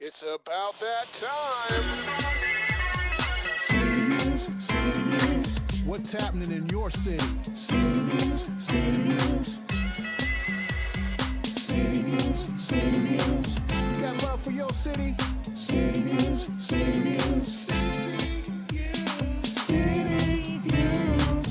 It's about that time. City News, City News. What's happening in your city? City News, City News. City News, City News. You got love for your city? City News, City News. City Views. City Views.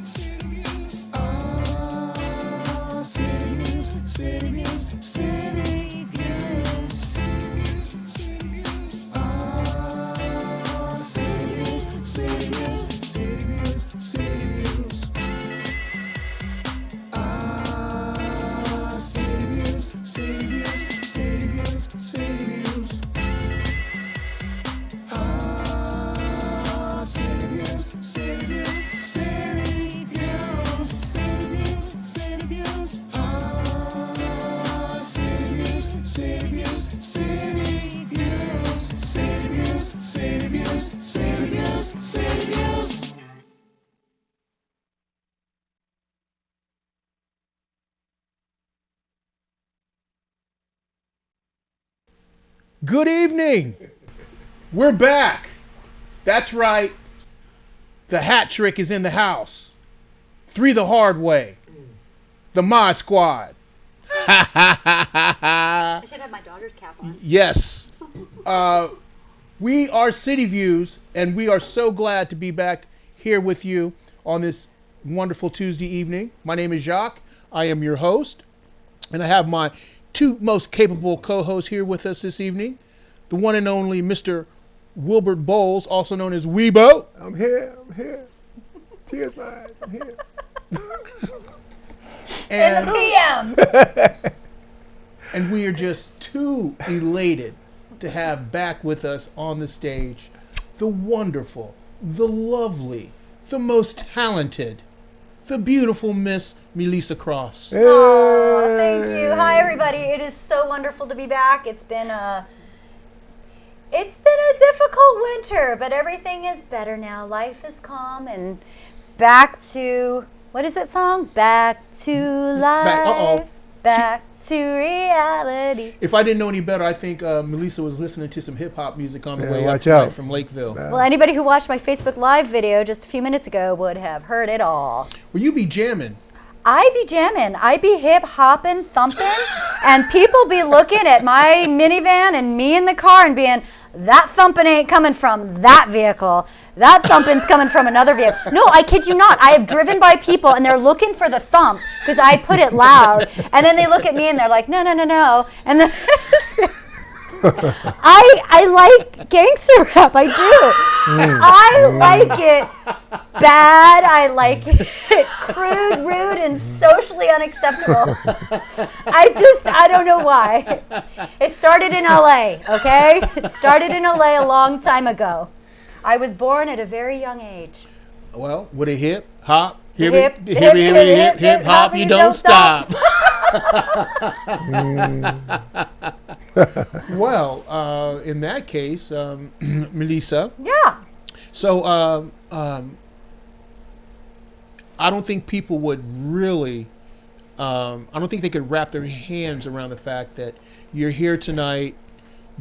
City Views. Oh, City News, City News. City Views. City Views. Oh, City News, City News. City Views. City Views. Oh, City Views, City Views. City Views. City Views. oh, City Views, City Views. City Views. City Views. City Views. Oh, City Views, City Views. City Views. City Views. City Views. City Views. City Views. Good evening. We're back. That's right. The hat trick is in the house. 3 the hard way. The Mod Squad. I should have my daughter's cap on. Yes. We are City Views, and we are so glad to be back here with you on this wonderful Tuesday evening. My name is Jacques. I am your host, and I have my 2 most capable co-hosts here with us this evening. The one and only Mr. Wilbert Bowles, also known as Weebo. I'm here. Tears live. I'm here. And, PM! and we are just too elated to have back with us on the stage the wonderful, the lovely, the most talented, the beautiful Miss Melissa Cross. Oh, thank you. Hi, everybody. It is so wonderful to be back. It's been a difficult winter, but everything is better now. Life is calm and back to, what is that song? Back to life. Back to reality. If I didn't know any better, I think Melissa was listening to some hip hop music on the Yeah, way up watch tonight out. from Lakeville. Well, anybody who watched my Facebook Live video just a few minutes ago would have heard it all. Will you be jamming? I be jamming, I be hip hopping, thumping, and people be looking at my minivan and me in the car and being, that thumping ain't coming from that vehicle. That thumping's coming from another vehicle. No, I kid you not. I have driven by people and they're looking for the thump because I put it loud. And then they look at me and they're like, no. And then I like gangster rap. I do. I like it bad. I like it crude, rude, and socially unacceptable. I don't know why. It started in LA, okay? It started in LA a long time ago. I was born at a very young age. Well, with a hip hop, Hip, hip hop, you don't stop. Well, in that case, Melissa. Yeah. So I don't think people would really. I don't think they could wrap their hands around the fact that you're here tonight,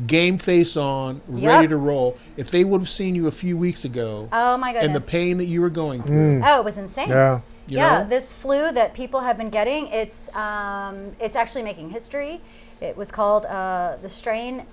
game face on, ready to roll. If they would have seen you a few weeks ago, Oh my goodness. and the pain that you were going through, Oh, it was insane. Yeah. you Yeah, know? this flu that people have been getting, it's actually making history. It was called the strain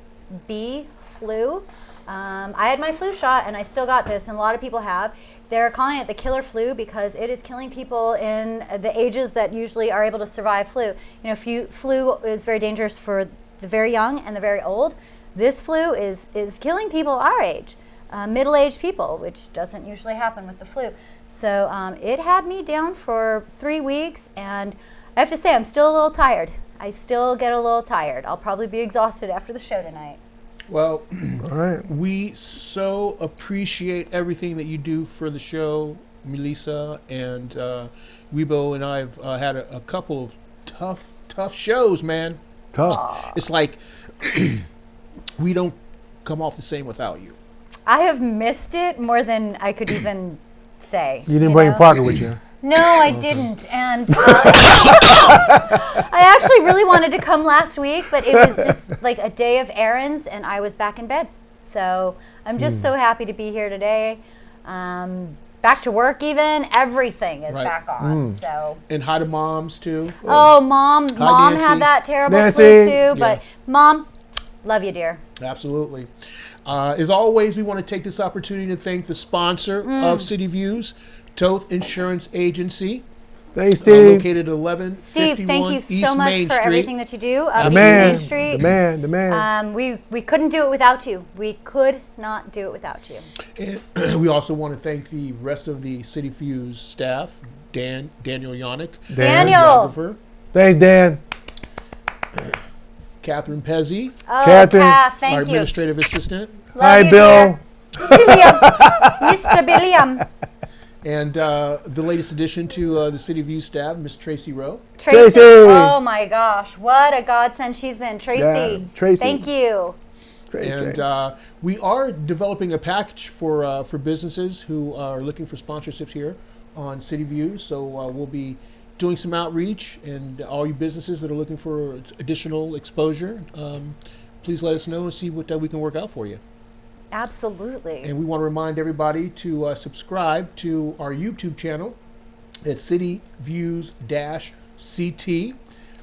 B flu. I had my flu shot and I still got this, and a lot of people have. They're calling it the killer flu because it is killing people in the ages that usually are able to survive flu. You know, flu is very dangerous for the very young and the very old. This flu is killing people our age, middle-aged people, which doesn't usually happen with the flu. So it had me down for 3 weeks, and I have to say I'm still a little tired. I still get a little tired. I'll probably be exhausted after the show tonight. Well, All right. we so appreciate everything that you do for the show, Melissa, and Weebo and I have had a couple of tough shows, man. Tough. It's like we don't come off the same without you. I have missed it more than I could even say. You didn't bring know? Parker with you. No, I didn't. And I actually really wanted to come last week, but it was just like a day of errands, and I was back in bed. So I'm just so happy to be here today. Back to work even. Everything is back on. So. And hi to moms, too. Oh, Mom Nancy. had that terrible Nancy. flu, too. Yeah. But, Mom, love you, dear. Absolutely. As always, we want to take this opportunity to thank the sponsor of City Views, Toth Insurance Agency. Thanks, Steve. Located at 1151 Steve, thank you East so much Main for Street. everything that you do. The East man, Main Street. the man. We couldn't do it without you. We could not do it without you. And we also want to thank the rest of the City Views staff, Daniel Yannick, Daniel. videographer, Thanks, Dan. Catherine Pezzi, Oh, Catherine, Kath, our thank you. administrative assistant, Love Hi, you, Bill. dear. William. Mr. William. and the latest addition to the City Views staff, Miss Tracy Rowe. Tracy. Oh, my gosh. What a godsend she's been. Tracy. Yeah, Tracy. Thank you. And we are developing a package for businesses who are looking for sponsorships here on City Views. So we'll be doing some outreach, and all you businesses that are looking for additional exposure, please let us know and see what we can work out for you. Absolutely. And we want to remind everybody to subscribe to our YouTube channel at City Views-CT,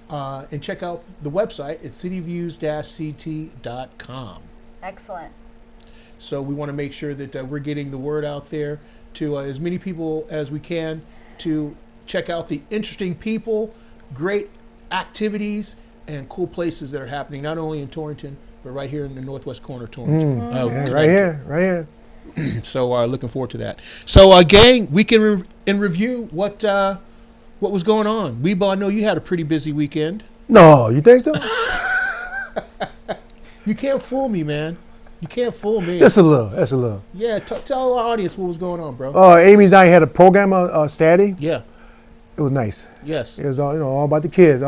and check out the website at cityviews-ct.com. Excellent. So we want to make sure that we're getting the word out there to as many people as we can to check out the interesting people, great activities, and cool places that are happening, not only in Torrington, but right here in the northwest corner of Torrington. Yeah, right here. So looking forward to that. So gang, we can in review what was going on. Weebo, I know you had a pretty busy weekend. No, you think so? You can't fool me, man. You can't fool me. Just a little. That's a little. Yeah, tell our audience what was going on, bro. Amy's I had a program on Saturday. Yeah. It was nice. Yes. It was all about the kids.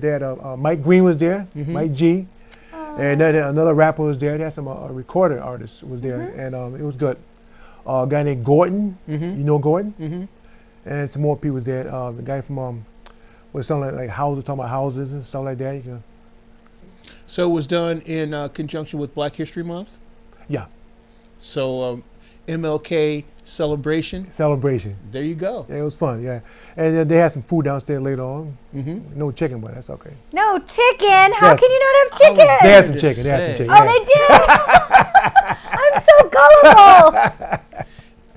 They had Mike Green was there, Mike G, and then another rapper was there. They had some recording artist was there, and it was good. A guy named Gordon, you know Gordon, and some more people was there. The guy from was something like houses, talking about houses and stuff like that. You can, So it was done in conjunction with Black History Month. yeah, So MLK celebration. There you go. Yeah, it was fun. Yeah, and then they had some food downstairs later on. No chicken, but that's okay. No chicken. How Yes. can you not have chicken? They had some Just chicken. They had some say. chicken. Oh, yeah. they did. I'm so gullible.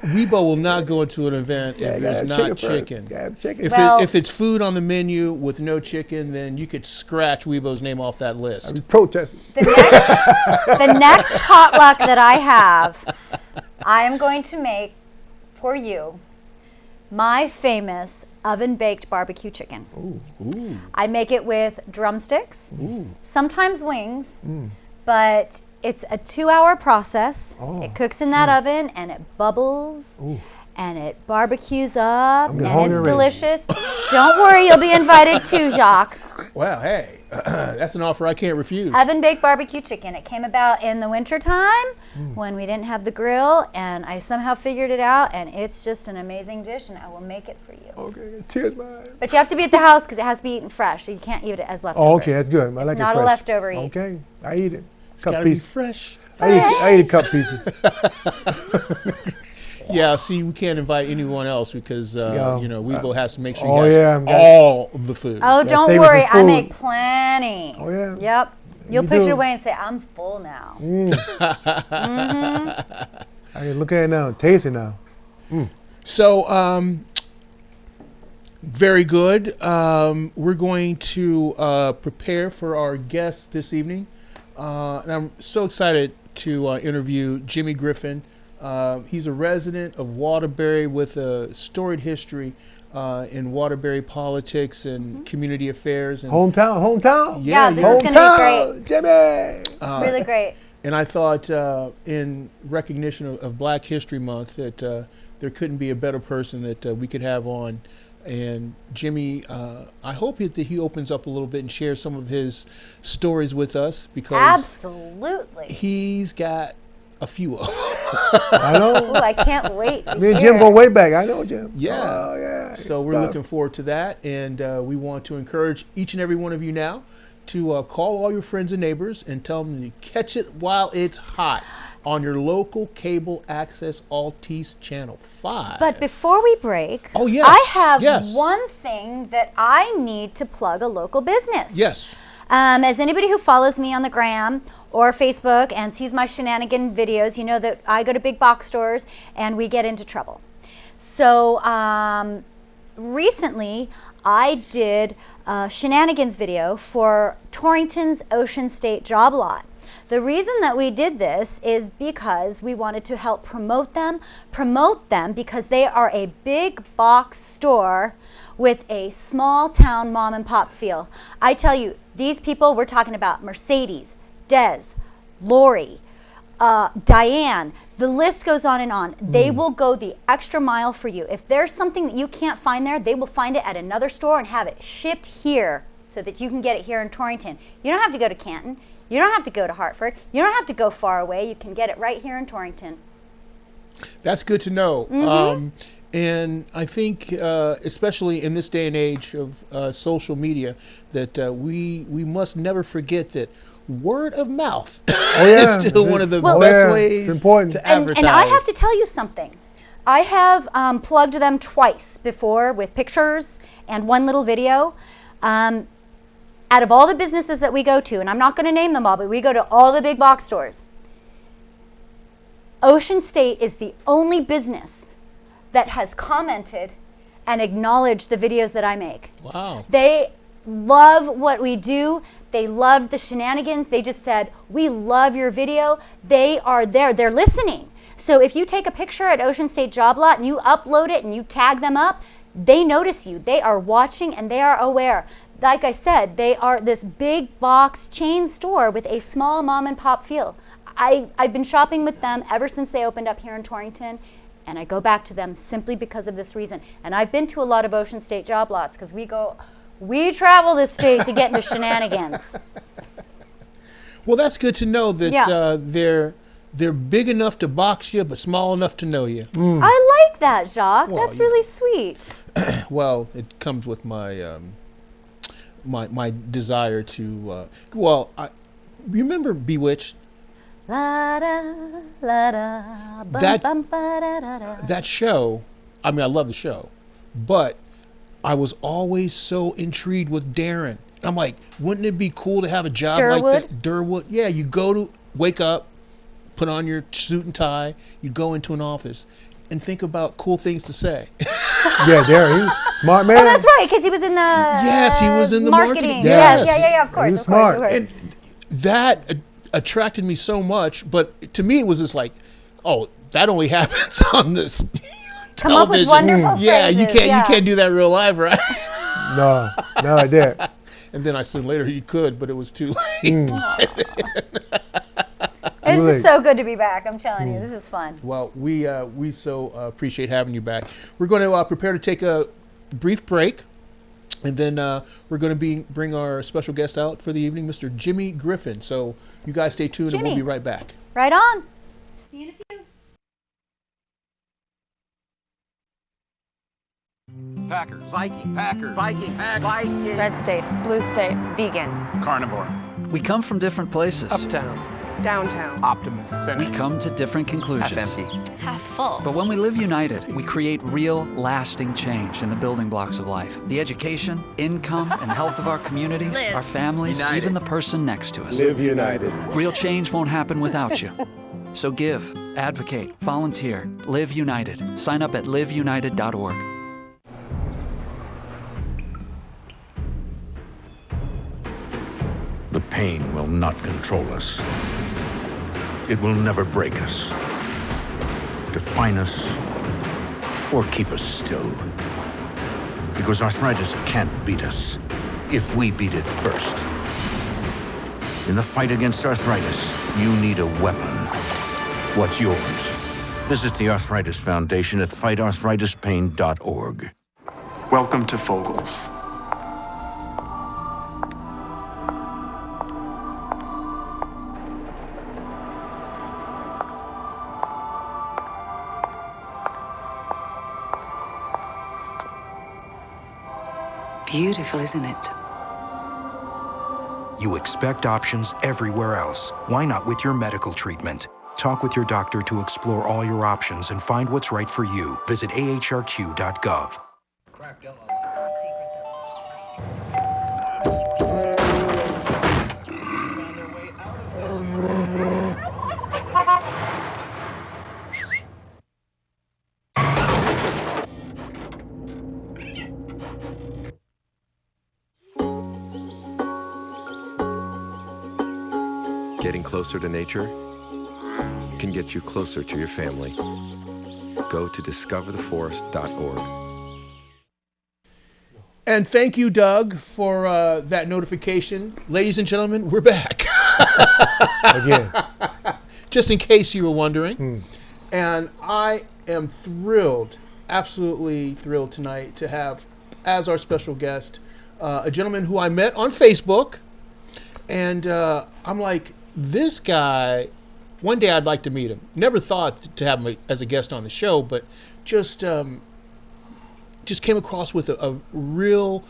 Weebo will not go into an event if there's not chicken. Yeah, chicken. If it's food on the menu with no chicken, then you could scratch Weebo's name off that list. We protested. The next potluck that I have, I am going to make for you my famous oven-baked barbecue chicken. Ooh. I make it with drumsticks, Ooh. sometimes wings, but it's a 2-hour process. Oh. It cooks in that oven, and it bubbles, and it barbecues up, and getting hungry it's already. delicious. Don't worry, you'll be invited too, Jacques. Well, hey, that's an offer I can't refuse. Oven-baked barbecue chicken. It came about in the wintertime when we didn't have the grill, and I somehow figured it out, and it's just an amazing dish, and I will make it for you. Okay, tears my eyes. But you have to be at the house because it has to be eaten fresh, so you can't eat it as leftovers. Oh, okay, that's good. I like it not fresh. a leftover eat. Okay, I eat it. It's Cut gotta be pieces. fresh. I eat a cut pieces. Yeah, see, we can't invite anyone else because, Yeah. Weebo has to make sure Oh, he yeah, has got- all of the food. Oh, Yeah, don't save us worry. some I food. make plenty. Oh, yeah? Yep. You'll You push do. it away and say, I'm full now. I can look at it now, taste it now. So, very good. We're going to prepare for our guest this evening. And I'm so excited to interview Jimmie Griffin. He's a resident of Waterbury with a storied history in Waterbury politics and community affairs. And Hometown. Yeah, this you- is gonna be Hometown, Jimmy. Really great. And I thought, in recognition of Black History Month, that there couldn't be a better person that we could have on. And Jimmie, I hope that he opens up a little bit and shares some of his stories with us because Absolutely. he's got a few of them. I know. Ooh, I can't wait to Me and hear Jim go it. way back. I know Jim. Yeah. Oh, yeah. So we're looking forward to that, and we want to encourage each and every one of you now to call all your friends and neighbors and tell them to catch it while it's hot on your local cable access Altice Channel 5. But before we break, oh, yes. I have yes. one thing that I need to plug a local business. Yes. As anybody who follows me on the gram or Facebook and sees my shenanigan videos, you know that I go to big box stores and we get into trouble. So recently I did a shenanigans video for Torrington's Ocean State job lot. The reason that we did this is because we wanted to help promote them because they are a big box store with a small town mom and pop feel. I tell you, these people, we're talking about Mercedes, Des, Lori, Diane, the list goes on and on. They will go the extra mile for you. If there's something that you can't find there, they will find it at another store and have it shipped here so that you can get it here in Torrington. You don't have to go to Canton. You don't have to go to Hartford. You don't have to go far away. You can get it right here in Torrington. That's good to know. And I think, especially in this day and age of social media, that we must never forget that word of mouth is still one of the best ways to advertise. And I have to tell you something. I have plugged them twice before with pictures and one little video. Out of all the businesses that we go to, and I'm not going to name them all, but we go to all the big box stores, Ocean State is the only business that has commented and acknowledged the videos that I make. Wow. They love what we do. They love the shenanigans. They just said, we love your video. They are there. They're listening. So if you take a picture at Ocean State Job Lot and you upload it and you tag them up, they notice you. They are watching and they are aware. Like I said, they are this big box chain store with a small mom and pop feel. I've been shopping with them ever since they opened up here in Torrington, and I go back to them simply because of this reason. And I've been to a lot of Ocean State job lots because we travel this state to get into shenanigans. Well, that's good to know that they're big enough to box you, but small enough to know you. I like that, Jacques. Well, that's really sweet. Well, it comes with my my desire to. You remember Bewitched? That show. I mean, I love the show, but I was always so intrigued with Darren. I'm like, wouldn't it be cool to have a job like that? Durwood. Yeah, you wake up, put on your suit and tie, you go into an office, and think about cool things to say. Yeah, Darren, he's smart man. Oh, that's right, because he was in the he was in the marketing. Yes. Yeah, of course. He's smart. And that attracted me so much, but to me it was just like, oh, that only happens on this Come up with television. wonderful Yeah, phrases. you can't do that real live, right? No, I did. And then I said later you could, but it was too late. This is so good to be back. I'm telling you, this is fun. Well, we so appreciate having you back. We're going to prepare to take a brief break, and then we're going to bring our special guest out for the evening, Mr. Jimmie Griffin. So you guys stay tuned, and we'll be right back. Right on. See you in a few. Packers, Viking, Packers, Viking, Viking. Red state, blue state, vegan. Carnivore. We come from different places. Uptown. Downtown. Optimist. Cynic. We come to different conclusions. Half empty. Half full. But when we live united, we create real, lasting change in the building blocks of life. The education, income, and health of our communities, our families, United. even the person next to us. Live united. Real change won't happen without you. So give, advocate, volunteer, live united. Sign up at liveunited.org. The pain will not control us. It will never break us, define us, or keep us still. Because arthritis can't beat us if we beat it first. In the fight against arthritis, you need a weapon. What's yours? Visit the Arthritis Foundation at fightarthritispain.org. Welcome to Fogel's. beautiful, isn't it? You expect options everywhere else. Why not with your medical treatment? Talk with your doctor to explore all your options and find what's right for you. Visit ahrq.gov. Getting closer to nature can get you closer to your family. Go to discovertheforest.org. And thank you, Doug, for that notification. Ladies and gentlemen, we're back. Again. Just in case you were wondering. And I am thrilled, absolutely thrilled tonight to have as our special guest a gentleman who I met on Facebook. And I'm like, this guy, one day I'd like to meet him. Never thought to have him as a guest on the show, but just came across with a real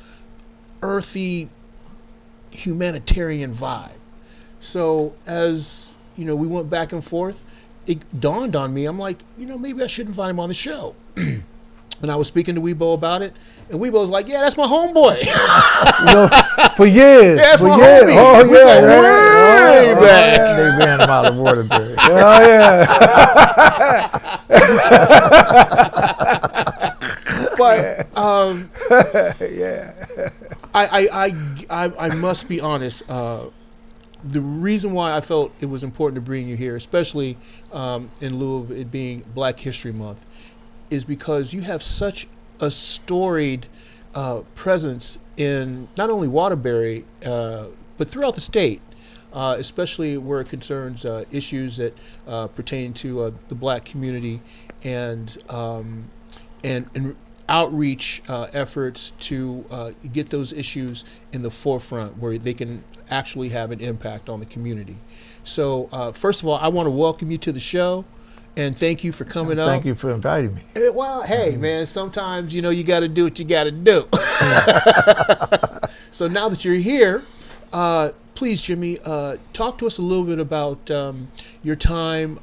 earthy humanitarian vibe. So as we went back and forth, it dawned on me. I'm like, maybe I should invite him on the show. And I was speaking to Weebo about it, and Weebo's like, "Yeah, that's my homeboy." For years. Yeah, that's for my years. homie. Oh, We yeah. go way back. They ran him out of Waterbury. Oh, yeah. But yeah. I must be honest. The reason why I felt it was important to bring you here, especially in lieu of it being Black History Month, is because you have such a storied presence in not only Waterbury, but throughout the state, especially where it concerns issues that pertain to the Black community and outreach efforts to get those issues in the forefront where they can actually have an impact on the community. So first of all, I want to welcome you to the show. And thank you for coming up. Thank you for inviting me. Well, hey, man, sometimes, you got to do what you got to do. So now that you're here, please, Jimmie, talk to us a little bit about your time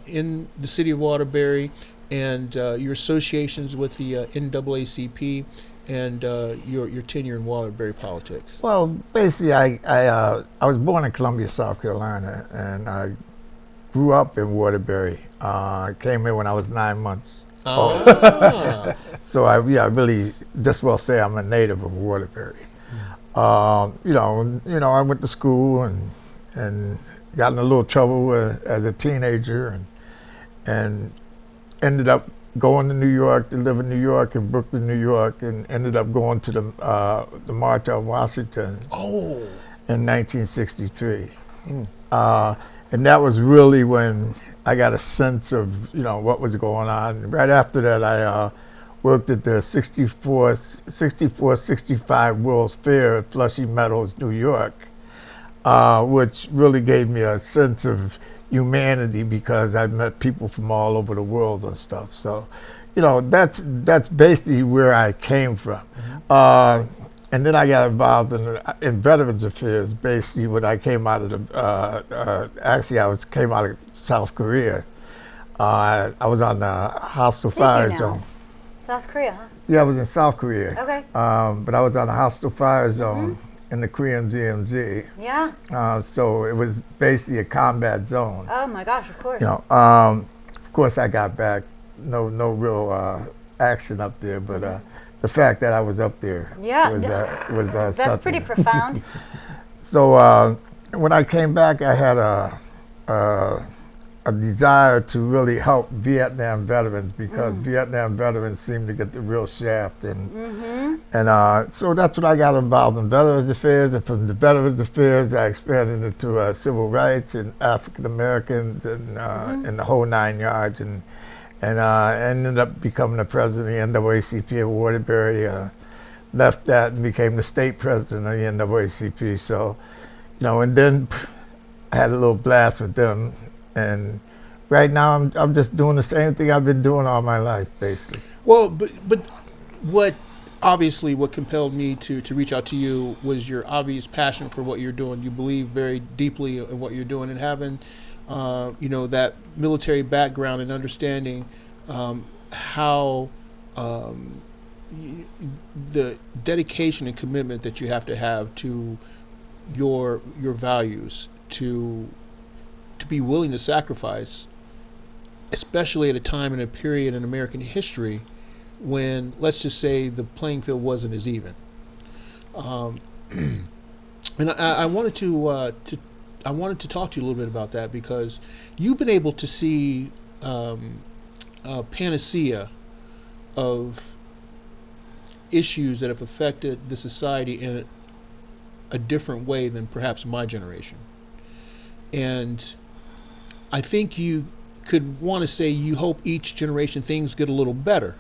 in the city of Waterbury and your associations with the NAACP and your tenure in Waterbury politics. Well, basically, I was born in Columbia, South Carolina, and I grew up in Waterbury. I came here when I was 9 months old. So I really just will say I'm a native of Waterbury. I went to school and got in a little trouble as a teenager and ended up going to New York to live in New York, in Brooklyn, New York, and ended up going to the March on Washington in 1963. And that was really when I got a sense of, what was going on. Right after that, I worked at the 64-65 World's Fair at Flushing Meadows, New York, which really gave me a sense of humanity because I met people from all over the world and stuff. So, that's basically where I came from. And then I got involved in Veterans Affairs, basically when I came out of came out of South Korea. I was on the hostile fire zone. South Korea, huh? Yeah, I was in South Korea. Okay. But I was on the hostile fire zone in the Korean DMZ. Yeah. So it was basically a combat zone. Oh my gosh, of course. Of course I got back, no real action up there, but the fact that I was up there was that's something. pretty profound. So when I came back, I had a desire to really help Vietnam veterans because Vietnam veterans seemed to get the real shaft, and so that's when I got involved in Veterans Affairs, and from the Veterans Affairs I expanded into civil rights and African Americans and the whole 9 yards, and ended up becoming the president of the NAACP of Waterbury. Left that and became the state president of the NAACP. So, and then I had a little blast with them. And right now I'm just doing the same thing I've been doing all my life, basically. Well, but what obviously what compelled me to reach out to you was your obvious passion for what you're doing. You believe very deeply in what you're doing, and having that military background and understanding how the dedication and commitment that you have to your values, to be willing to sacrifice, especially at a time and a period in American history when, let's just say, the playing field wasn't as even. And I wanted to talk to you a little bit about that, because you've been able to see a panacea of issues that have affected the society in a different way than perhaps my generation. And I think you could want to say you hope each generation things get a little better.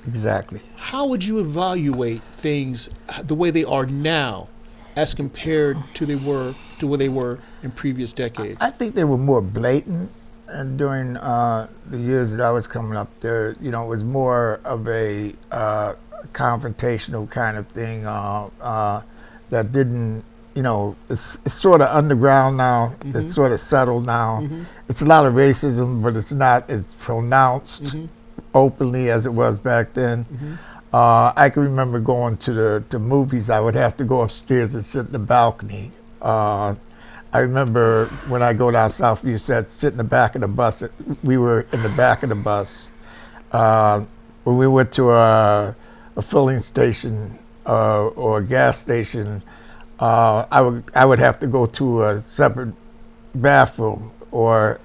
Exactly. How would you evaluate things the way they are now as compared to where they were in previous decades? I think they were more blatant, and during the years that I was coming up there, it was more of a confrontational kind of thing that didn't, it's sort of underground now. Mm-hmm. It's sort of settled now. Mm-hmm. It's a lot of racism, but it's not as pronounced Mm-hmm. openly as it was back then. Mm-hmm. I can remember going to movies. I would have to go upstairs and sit in the balcony. I remember when I go down south, we used to sit in the back of the bus. We were in the back of the bus. When we went to a filling station or a gas station, I would have to go to a separate bathroom, or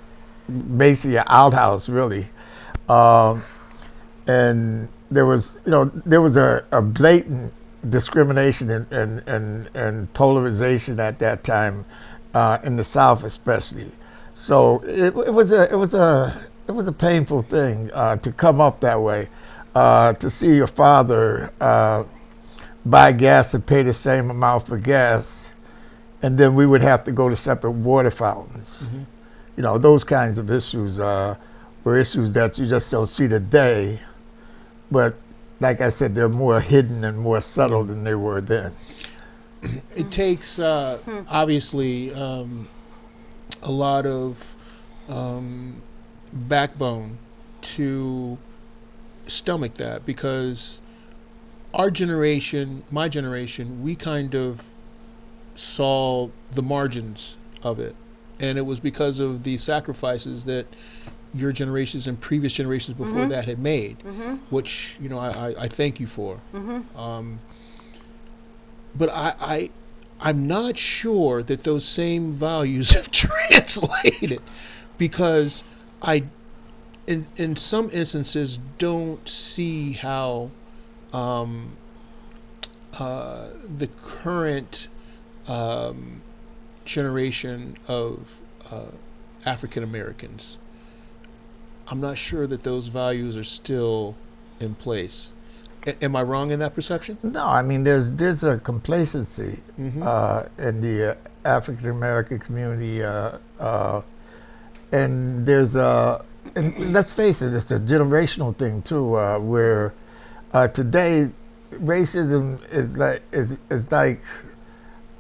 basically an outhouse, really. And there was a blatant discrimination and polarization at that time, in the South especially. So it was a painful thing to come up that way, to see your father buy gas and pay the same amount for gas, and then we would have to go to separate water fountains. Mm-hmm. Those kinds of issues were issues that you just don't see today, but like I said, they're more hidden and more subtle than they were then. It takes, obviously, a lot of backbone to stomach that, because our generation, my generation, we kind of saw the margins of it. And it was because of the sacrifices that your generations and previous generations before Mm-hmm. that had made, Mm-hmm. which, I thank you for. Mm-hmm. But I'm not sure that those same values have translated, because I, in some instances, don't see how the current generation of African Americans, I'm not sure that those values are still in place. Am I wrong in that perception? No, I mean there's a complacency Mm-hmm. In the African American community, and there's and let's face it, it's a generational thing too, where today racism is like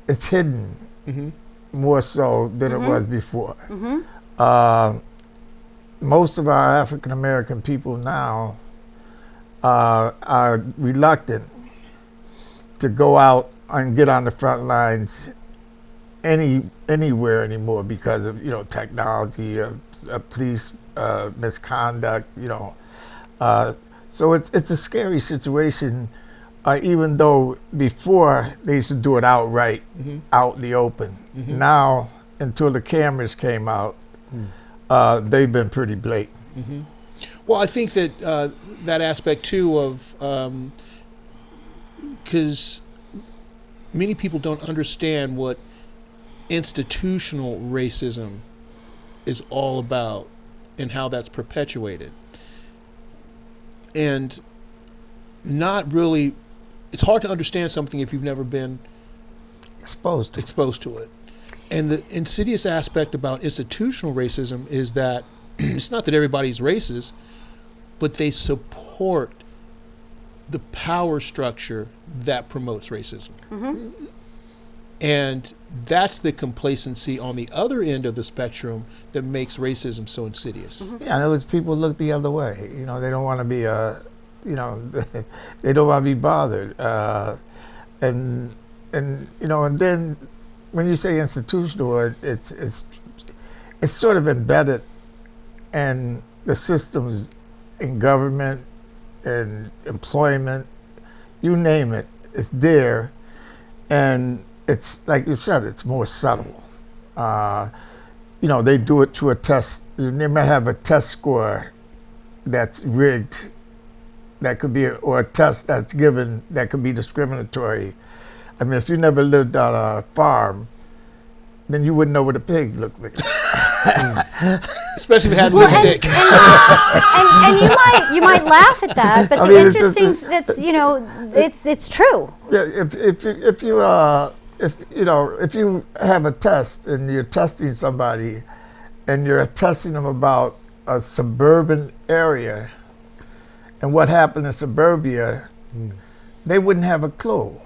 it's hidden Mm-hmm. more so than Mm-hmm. it was before. Mm-hmm. Most of our African American people now are reluctant to go out and get on the front lines anywhere anymore because of technology, police misconduct. So it's a scary situation. Even though before they used to do it outright, Mm-hmm. out in the open. Mm-hmm. Now, until the cameras came out, they've been pretty blatant. Mm-hmm. Well, I think that that aspect too of, because many people don't understand what institutional racism is all about and how that's perpetuated, and not really. It's hard to understand something if you've never been exposed to it. And the insidious aspect about institutional racism is that it's not that everybody's racist, but they support the power structure that promotes racism. Mm-hmm. And that's the complacency on the other end of the spectrum that makes racism so insidious. Mm-hmm. Yeah, in other words, people look the other way. You know, they don't want to be, they don't want to be bothered. And you know, and then when you say institutional, it's sort of embedded in the systems in government and employment, you name it, it's there. And it's, like you said, it's more subtle. You know, they do it to a test. They might have a test score that's rigged, that could be, or a test that's given that could be discriminatory. I mean, if you never lived on a farm, then you wouldn't know what a pig looked like. Especially if it had lipstick. And you might laugh at that, but the interesting that's, you know, it's true. Yeah, if you have a test and you're testing somebody, and you're testing them about a suburban area and what happened in suburbia, they wouldn't have a clue.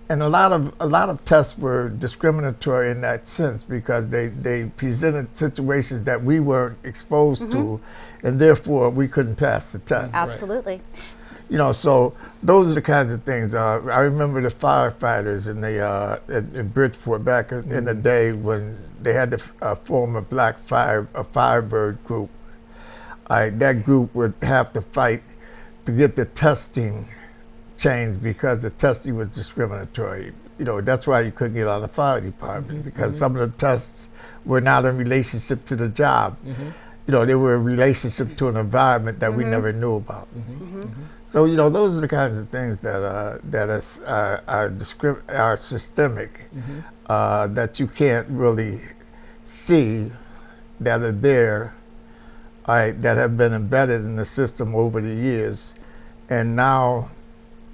And a lot of tests were discriminatory in that sense, because they presented situations that we weren't exposed to, and therefore we couldn't pass the test. Absolutely. You know, so those are the kinds of things. I remember the firefighters in Bridgeport back in the day when they had to form a Firebird group. That group would have to fight to get the testing changed, because the testing was discriminatory. You know, that's why you couldn't get on the fire department, because some of the tests were not in relationship to the job. You know, they were in relationship to an environment that we never knew about. So, you know, those are the kinds of things that are systemic, that you can't really see, that are there, that have been embedded in the system over the years. And now,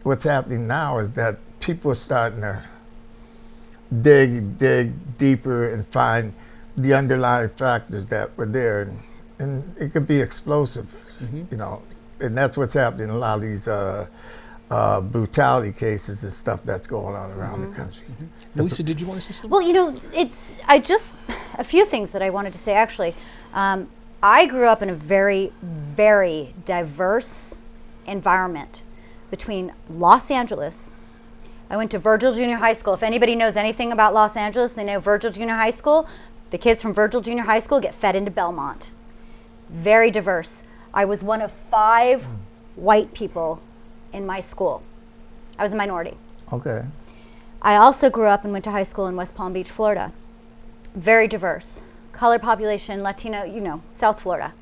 what's happening now is that people are starting to dig deeper and find the underlying factors that were there, and it could be explosive, you know, and that's what's happening in a lot of these brutality cases and stuff that's going on around the country. Lisa, did you want to say something? Well, you know, a few things that I wanted to say, actually. I grew up in a very, very diverse environment between Los Angeles. I went to Virgil Junior High School. If anybody knows anything about Los Angeles, they know Virgil Junior High School. The kids from Virgil Junior High School get fed into Belmont. Very diverse. I was one of 5 white people in my school. I was a minority. Okay. I also grew up and went to high school in West Palm Beach, Florida. Very diverse. Colored population, Latino, you know, South Florida.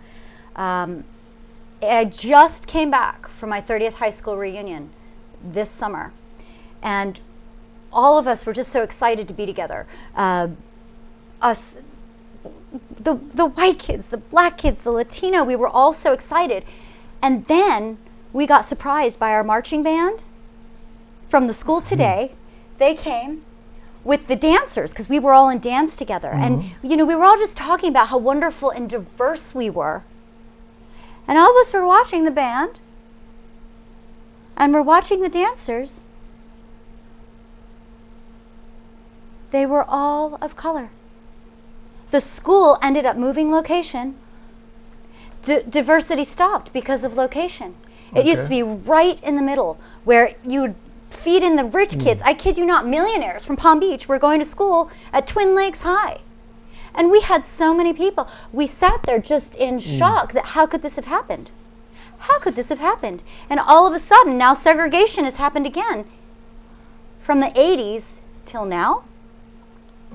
I just came back from my 30th high school reunion this summer, and all of us were just so excited to be together. Us, the white kids, the black kids, the Latino, we were all so excited. And then we got surprised by our marching band from the school today. They came with the dancers, because we were all in dance together. And, you know, we were all just talking about how wonderful and diverse we were. And all of us were watching the band, and we're watching the dancers. They were all of color. The school ended up moving location. Diversity stopped because of location. It used to be right in the middle, where you would feed in the rich kids. I kid you not, millionaires from Palm Beach were going to school at Twin Lakes High. And we had so many people. We sat there just in shock that how could this have happened? How could this have happened? And all of a sudden, now segregation has happened again. From the 80s till now?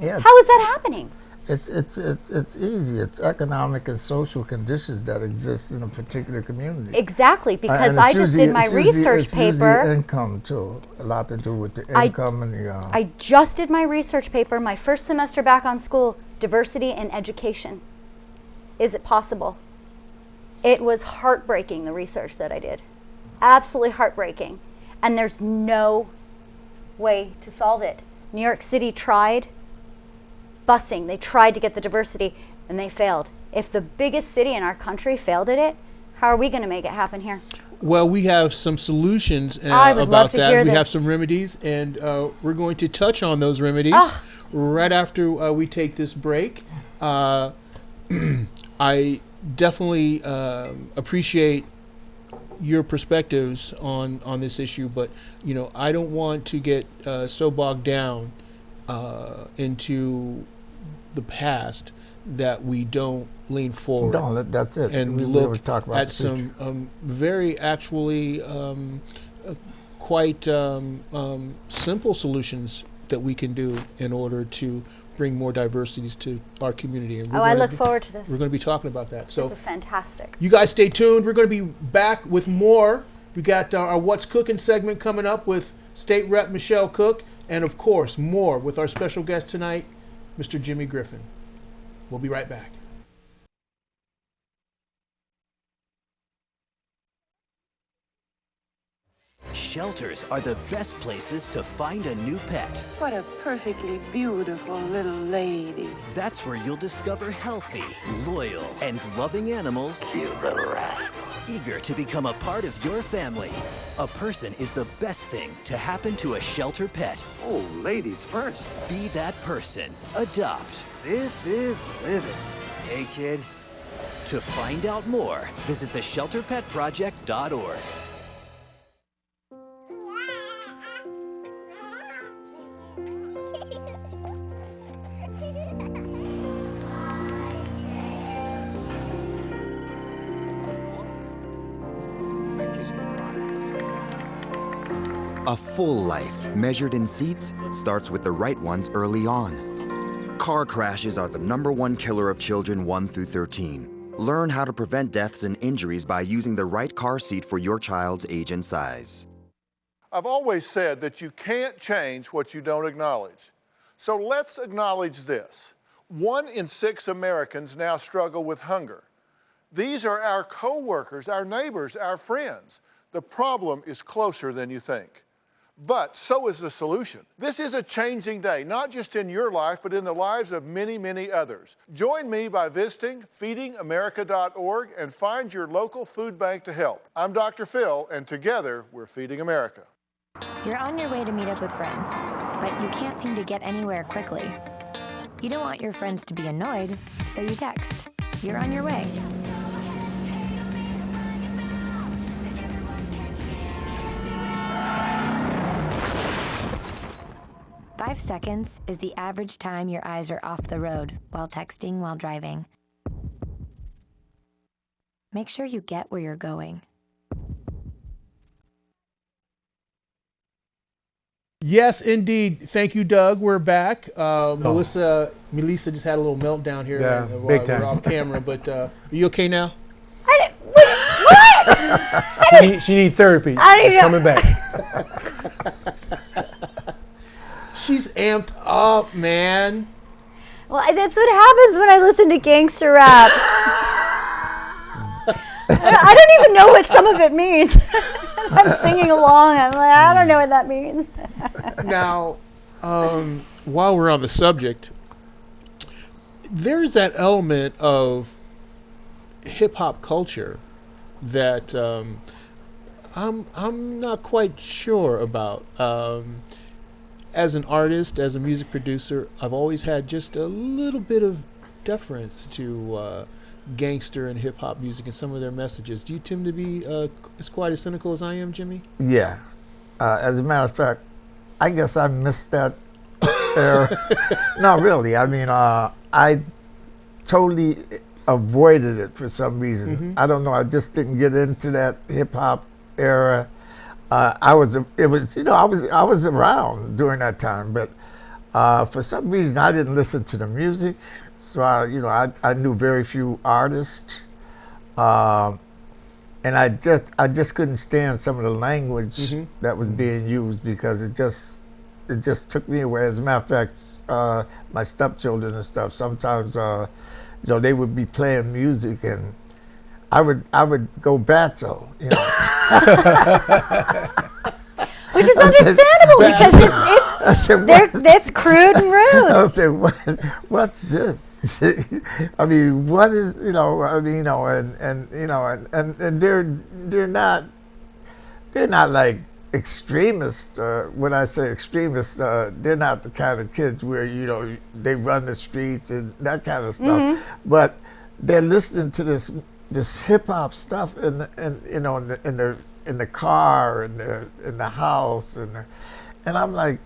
Yeah. How is that happening? It's easy. It's economic and social conditions that exist in a particular community. Exactly, because I just did my research paper. It's income too, a lot to do with the income and the. I just did my research paper, my first semester back on school, diversity in education. Is it possible? It was heartbreaking, the research that I did. Absolutely heartbreaking. And there's no way to solve it. New York City tried busing. They tried to get the diversity, and they failed. If the biggest city in our country failed at it, how are we going to make it happen here? Well, we have some solutions I would love about to that. hear We have this. some remedies, and we're going to touch on those remedies Ah. right after we take this break. I definitely appreciate your perspectives on this issue, but I don't want to get so bogged down into the past that we don't lean forward. No, that's it. And we look always talk about at the future. some very actually quite simple solutions that we can do in order to bring more diversities to our community. And I look forward to this. We're going to be talking about that. So This is fantastic. you guys stay tuned. We're going to be back with more. We got our What's Cooking segment coming up with State Rep Michelle Cook, and of course more with our special guest tonight, Mr. Jimmie Griffin. We'll be right back. Shelters are the best places to find a new pet. What a perfectly beautiful little lady. That's where you'll discover healthy, loyal, and loving animals. You little rascal. Eager to become a part of your family. A person is the best thing to happen to a shelter pet. Oh, ladies first. Be that person. Adopt. This is living. Hey, kid. To find out more, visit theshelterpetproject.org. A full life, measured in seats, starts with the right ones early on. Car crashes are the #1 killer of children 1 through 13. Learn how to prevent deaths and injuries by using the right car seat for your child's age and size. I've always said that you can't change what you don't acknowledge. So let's acknowledge this. 1 in 6 Americans now struggle with hunger. These are our co-workers, our neighbors, our friends. The problem is closer than you think. But so is the solution. This is a changing day, not just in your life, but in the lives of many, many others. Join me by visiting feedingamerica.org and find your local food bank to help. I'm Dr. Phil, and together we're Feeding America. You're on your way to meet up with friends, but you can't seem to get anywhere quickly. You don't want your friends to be annoyed, so you text. You're on your way. Five seconds is the average time your eyes are off the road while texting while driving. Make sure you get where you're going. Yes, indeed. Thank you, Doug. We're back. Melissa just had a little meltdown here. Yeah, while big time. we're off camera, but are you okay now? She needs therapy. I didn't It's know. coming back. She's amped up, man. Well, that's what happens when I listen to gangster rap. I don't even know what some of it means. I'm singing along. I'm like, I don't know what that means. Now, while we're on the subject, there's that element of hip hop culture that I'm not quite sure about. As an artist, as a music producer, I've always had just a little bit of deference to gangster and hip hop music and some of their messages. Do you tend to be as quite as cynical as I am, Jimmy? Yeah. As a matter of fact, I guess I missed that era. No, really. I mean, I totally avoided it for some reason. Mhm. I don't know. I just didn't get into that hip hop era. I was around during that time, but for some reason I didn't listen to the music. So I knew very few artists, and I just couldn't stand some of the language that was being used because it just took me away. As a matter of fact, my stepchildren and stuff, sometimes they would be playing music and I would go battle, Which is understandable because it's crude and rude. I said, what's this? I mean, what is, and they're not they're not like extremists. When I say extremists, they're not the kind of kids where, you know, they run the streets and that kind of stuff. But they're listening to this hip hop stuff in you know, in the car, in the house, and I'm like,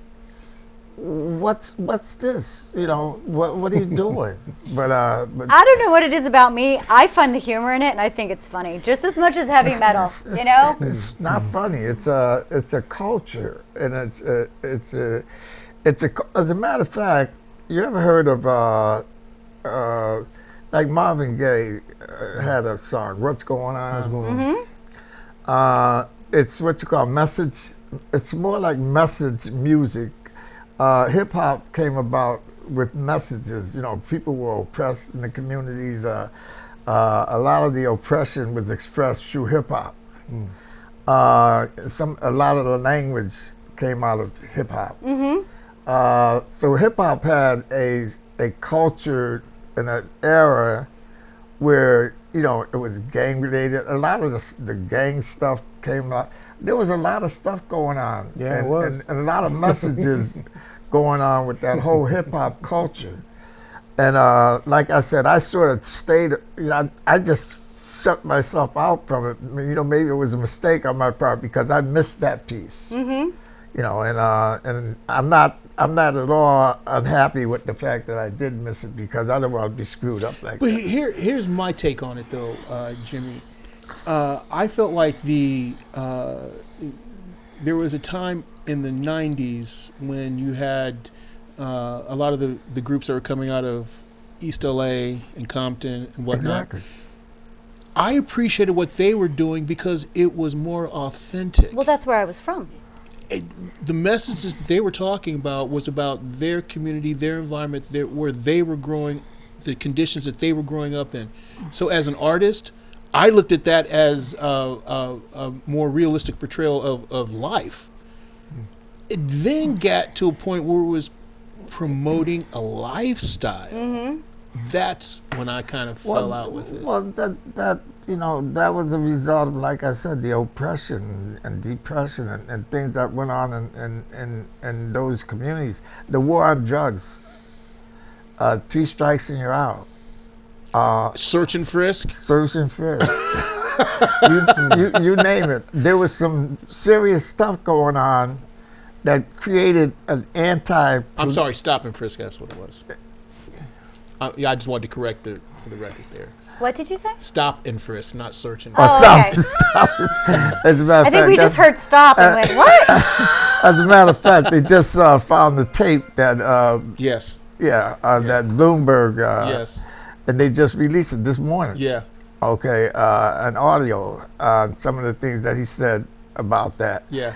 what's this? You know, what are you doing? But I don't know what it is about me. I find the humor in it, and I think it's funny just as much as heavy metal. You know, it's not funny. It's a culture, and it's a. As a matter of fact, you ever heard of like Marvin Gaye had a song, "What's Going On"? What's going on? It's what you call message. It's more like message music. Hip hop came about with messages. You know, people were oppressed in the communities. A lot of the oppression was expressed through hip hop. A lot of the language came out of hip hop. So hip hop had a culture in an era where, you know, it was gang related. A lot of the gang stuff came out. There was a lot of stuff going on. Yeah, and, it was. and a lot of messages going on with that whole hip hop culture. And like I said, I sort of stayed, you know, I just shut myself out from it. You know, maybe it was a mistake on my part because I missed that piece. You know, and I'm not at all unhappy with the fact that I did miss it, because otherwise I'd be screwed up like But that. here's my take on it, though, Jimmie. I felt like there was a time in the 90s when you had a lot of the groups that were coming out of East LA and Compton and whatnot. Exactly. I appreciated what they were doing because it was more authentic. well, that's where I was from. The messages that they were talking about was about their community, their environment, where they were growing, the conditions that they were growing up in. So as an artist, I looked at that as a more realistic portrayal of life. It then got to a point where it was promoting a lifestyle. That's when I kind of fell out with it. Well, that you know, that was a result of, like I said, the oppression and depression and things that went on in those communities. The war on drugs. 3 strikes and you're out. Search and frisk. Search and frisk. you name it. There was some serious stuff going on that created an anti. I'm sorry, stop and frisk. That's what it was. Yeah, I just wanted to correct for the record there. What did you say? Stop and frisk, not search and Oh, frisk. okay. Stop. As a matter of I think fact, we just heard stop and went, what? As a matter of fact, they just found the tape that. Yes. Yeah, that Bloomberg. Yes. And they just released it this morning. Yeah. Okay, an audio, some of the things that he said about that. Yeah.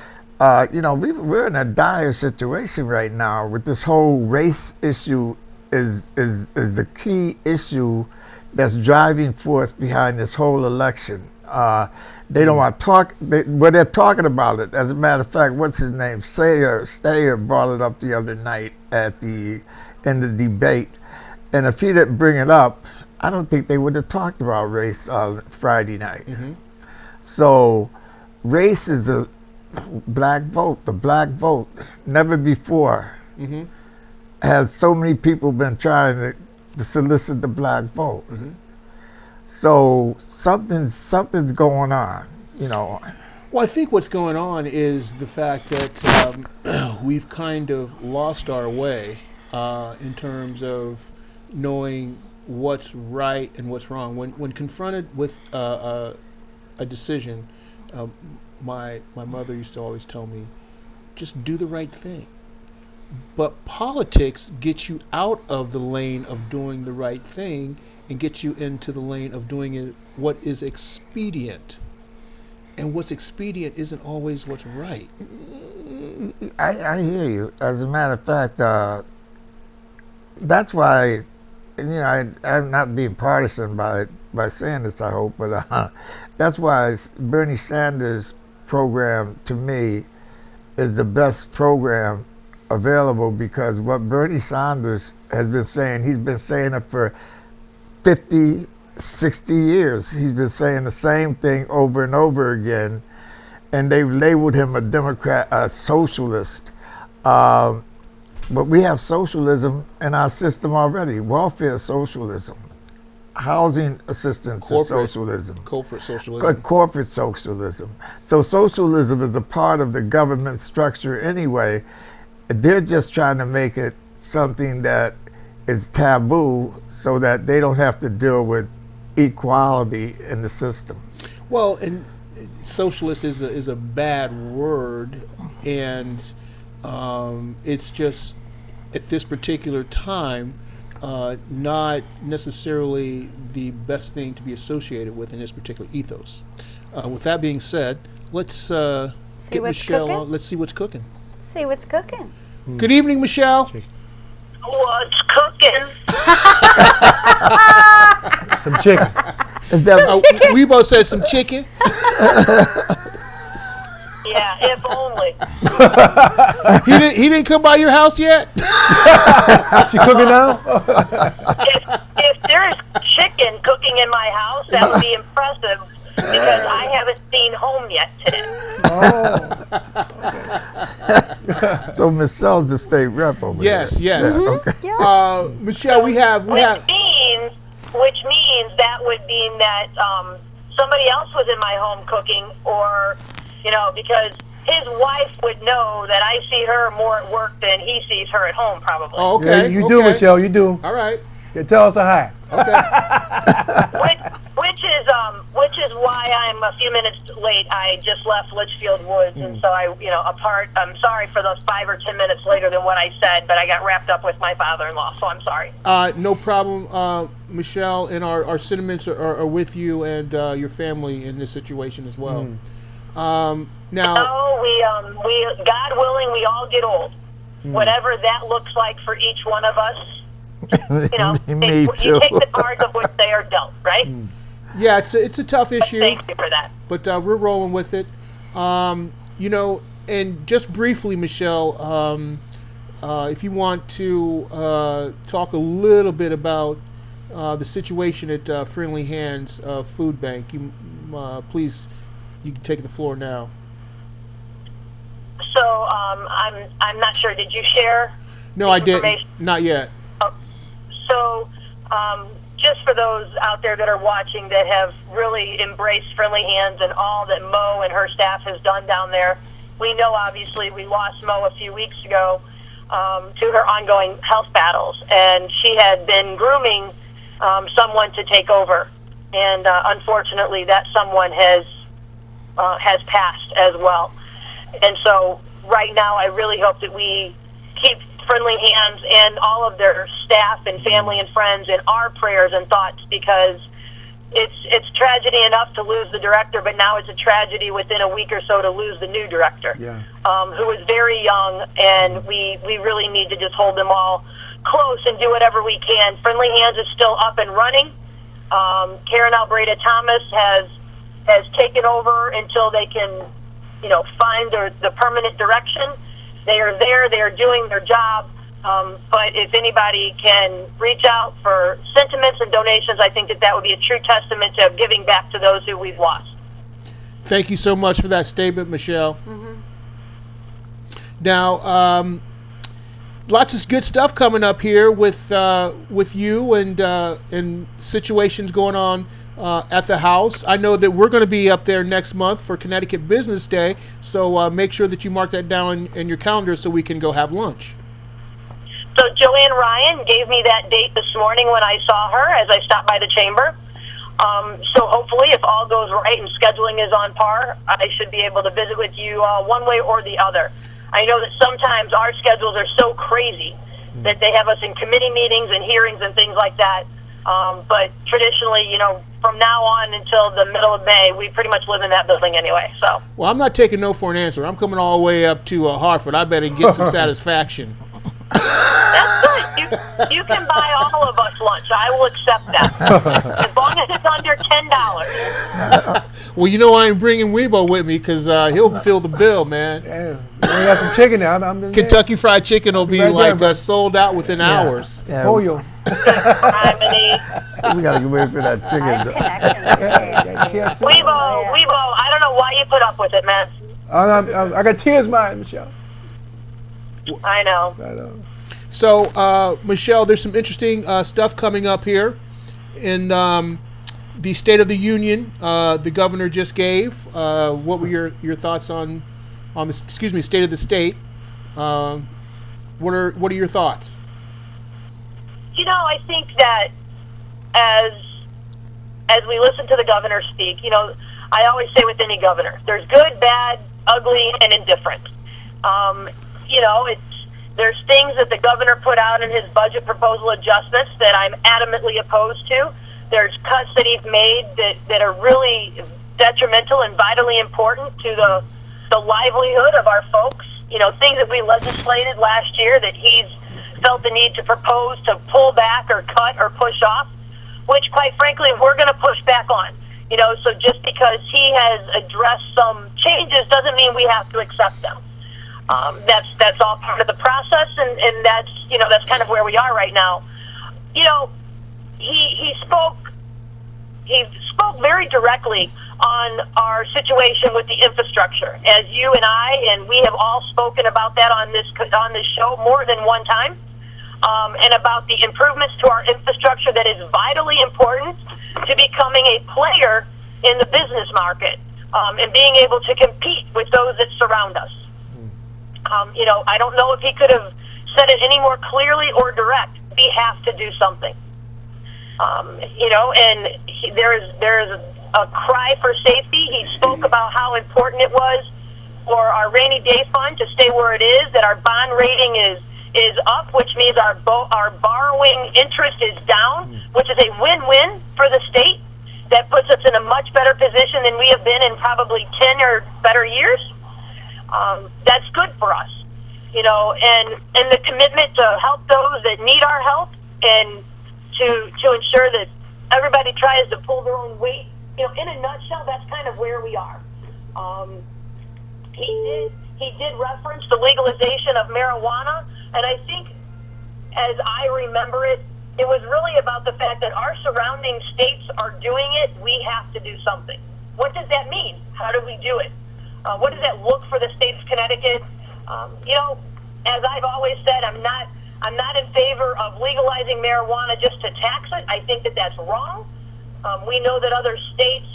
You know, we're in a dire situation right now with this whole race issue is the key issue that's driving force behind this whole election. They don't want to talk, but they're talking about it. As a matter of fact, what's his name? Stayer brought it up the other night in the debate. And if he didn't bring it up, I don't think they would have talked about race Friday night. So race is a black vote. The black vote, never before has so many people been trying to solicit the black vote. So something's going on, you know. Well, I think what's going on is the fact that we've kind of lost our way in terms of knowing what's right and what's wrong. When confronted with a decision, my mother used to always tell me, just do the right thing. But politics gets you out of the lane of doing the right thing and gets you into the lane of doing it what is expedient. And what's expedient isn't always what's right. I hear you. As a matter of fact, that's why, you know, I'm not being partisan by saying this, I hope, but that's why Bernie Sanders' program, to me, is the best program available, because what Bernie Sanders has been saying, he's been saying it for 50, 60 years. He's been saying the same thing over and over again. and they labeled him a Democrat, a socialist. But we have socialism in our system already. Welfare socialism, housing assistance is socialism. Corporate socialism. Corporate socialism. So socialism is a part of the government structure anyway. They're just trying to make it something that is taboo so that they don't have to deal with equality in the system. Well, and socialist is a bad word, and it's just at this particular time not necessarily the best thing to be associated with in this particular ethos. With that being said, let's get Michelle on. Let's see what's cooking. See what's cooking. Good evening, Michelle. What's cooking? Some chicken. Is that we both said some chicken. Yeah, if only. He didn't come by your house yet? She cooking now? If there's chicken cooking in my house, that would be impressive because I haven't seen home yet today. Oh. So Michelle's the state rep over there. Yes. Yeah, okay. Michelle, we have. Which means that would mean that somebody else was in my home cooking, or because his wife would know that I see her more at work than he sees her at home, probably. Oh, okay. Yeah, you do, Michelle. You do. All right. Yeah, tell us a hi. Okay. Which is why I'm a few minutes late. I just left Litchfield Woods, and so I'm sorry for those 5 or 10 minutes later than what I said, but I got wrapped up with my father-in-law, so I'm sorry. No problem, Michelle, and our sentiments are with you and your family in this situation as well. Now, we God willing, we all get old. Whatever that looks like for each one of us, Me you too. take the cards of which they are dealt, right? Yeah, it's a tough issue. Thank you for that. But we're rolling with it. And just briefly, Michelle, if you want to talk a little bit about the situation at Friendly Hands Food Bank, please, you can take the floor now. So I'm not sure. Did you share? No, I didn't. Not yet. So just for those out there that are watching that have really embraced Friendly Hands and all that Mo and her staff has done down there, we know obviously we lost Mo a few weeks ago to her ongoing health battles, and she had been grooming someone to take over, and unfortunately that someone has passed as well. And so right now I really hope that we keep Friendly Hands and all of their staff and family and friends in our prayers and thoughts, because it's tragedy enough to lose the director, but now it's a tragedy within a week or so to lose the new director, who is very young, and we really need to just hold them all close and do whatever we can. Friendly Hands is still up and running. Karen Albreda Thomas has taken over until they can find the permanent direction. They are there. They are doing their job. But if anybody can reach out for sentiments and donations, I think that would be a true testament to giving back to those who we've lost. Thank you so much for that statement, Michelle. Now, lots of good stuff coming up here with you and situations going on at the house. I know that we're going to be up there next month for Connecticut Business Day, so make sure that you mark that down in your calendar so we can go have lunch. So Joanne Ryan gave me that date this morning when I saw her as I stopped by the chamber. So hopefully, if all goes right and scheduling is on par, I should be able to visit with you one way or the other. I know that sometimes our schedules are so crazy that they have us in committee meetings and hearings and things like that. But traditionally, from now on until the middle of May, we pretty much live in that building anyway. So. Well, I'm not taking no for an answer. I'm coming all the way up to Hartford. I better get some satisfaction. That's good. You can buy all of us lunch. I will accept that. As long as it's under $10. Well, I ain't bringing Weibo with me because he'll fill the bill, man. We got some chicken now. Kentucky Fried Chicken will be right sold out within hours. Yeah. Pollo. We got to wait for that chicken. Weibo, I don't know why you put up with it, man. I got tears in my eyes, Michelle. I know. I know. So, Michelle, there's some interesting stuff coming up here in the State of the Union. The governor just gave. What were your thoughts on the State of the State? What are your thoughts? You know, I think that as we listen to the governor speak, you know, I always say with any governor, there's good, bad, ugly, and indifferent. You know, there's things that the governor put out in his budget proposal adjustments that I'm adamantly opposed to. There's cuts that he's made that are really detrimental and vitally important to the livelihood of our folks. You know, things that we legislated last year that he's felt the need to propose to pull back or cut or push off, which quite frankly we're going to push back on. You know, so just because he has addressed some changes doesn't mean we have to accept them. That's all part of the process, and that's, you know, that's kind of where we are right now. You know, he spoke very directly on our situation with the infrastructure, as you and I, and we have all spoken about that on this show more than one time, and about the improvements to our infrastructure that is vitally important to becoming a player in the business market, and being able to compete with those that surround us. You know, I don't know if he could have said it any more clearly or direct. We have to do something. You know, and there is a cry for safety. He spoke about how important it was for our rainy day fund to stay where it is, that our bond rating is up, which means our borrowing interest is down, which is a win-win for the state. That puts us in a much better position than we have been in probably 10 or better years. That's good for us, you know, and the commitment to help those that need our help, and to ensure that everybody tries to pull their own weight. You know, in a nutshell, that's kind of where we are. He did reference the legalization of marijuana, and I think, as I remember it, it was really about the fact that our surrounding states are doing it. We have to do something. What does that mean? How do we do it? What does that look for the state of Connecticut? You know, as I've always said, I'm not in favor of legalizing marijuana just to tax it. I think that that's wrong. We know that other states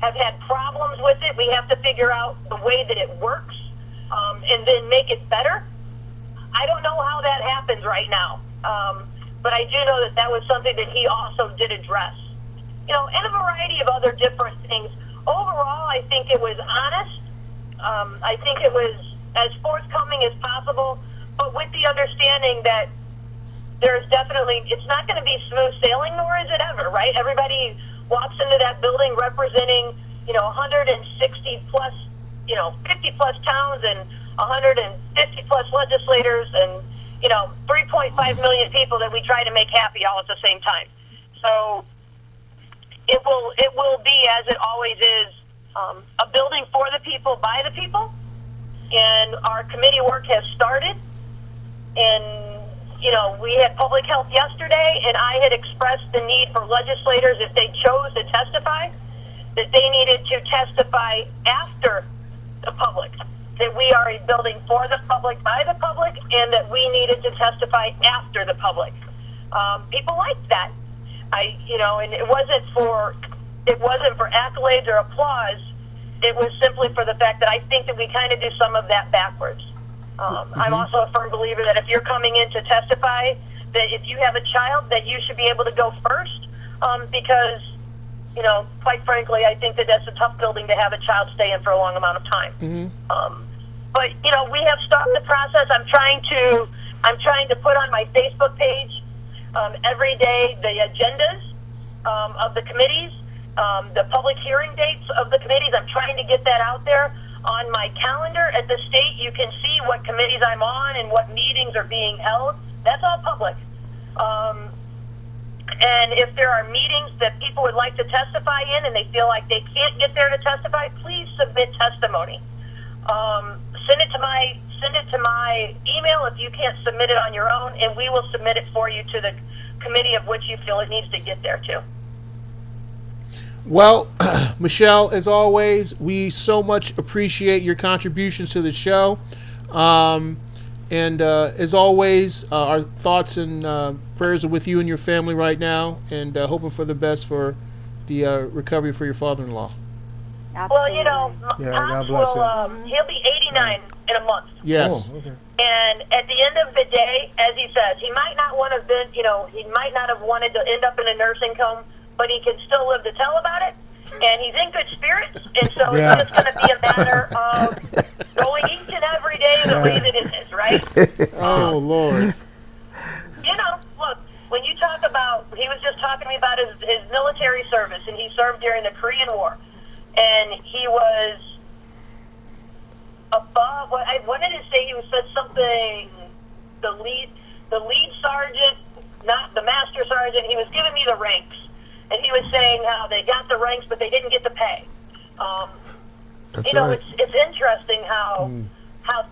have had problems with it. We have to figure out the way that it works, and then make it better. I don't know how that happens right now, but I do know that that was something that he also did address. You know, and a variety of other different things. Overall, I think it was honest. I think it was as forthcoming as possible, but with the understanding that there's definitely, it's not going to be smooth sailing, nor is it ever, right? Everybody walks into that building representing, you know, 160 plus, you know, 50 plus towns and 150 plus legislators and, you know, 3.5 million people that we try to make happy all at the same time. So it will be, as it always is, a building for the people, by the people, and our committee work has started. And, you know, we had public health yesterday, and I had expressed the need for legislators, if they chose to testify, that they needed to testify after the public, that we are a building for the public, by the public, and that we needed to testify after the public. People liked that. You know, and it wasn't for accolades or applause. It was simply for the fact that I think that we kind of do some of that backwards. I'm also a firm believer that if you're coming in to testify, that if you have a child, that you should be able to go first, because, you know, quite frankly, I think that that's a tough building to have a child stay in for a long amount of time. But, you know, we have started the process. I'm trying to put on my Facebook page every day the agendas of the committees, the public hearing dates of the committees. I'm trying to get that out there. On my calendar at the state, you can see what committees I'm on and what meetings are being held. That's all public. And if there are meetings that people would like to testify in and they feel like they can't get there to testify, please submit testimony. Send it to my email if you can't submit it on your own, and we will submit it for you to the committee of which you feel it needs to get there to. Well, Michelle, as always, we so much appreciate your contributions to the show. And as always, our thoughts and prayers are with you and your family right now, and hoping for the best for the recovery for your father-in-law. Well, you know, Yeah, Pops God bless will, he'll be 89 in a month. Yes. Oh, okay. And at the end of the day, as he says, he might not want to been, you know, he might not have wanted to end up in a nursing home, but he can still live to tell about it. And he's in good spirits, and so Yeah. it's just going to be a matter of going each and every day the way that it is, right? Oh, Lord. You know, look, when you talk about, he was just talking to me about his military service, and he served during the Korean War, and he was above, what did it say? He said something, the lead sergeant, not the master sergeant, he was giving me the ranks, and he was saying how they got the ranks, but they didn't get the pay. You know, right. it's interesting how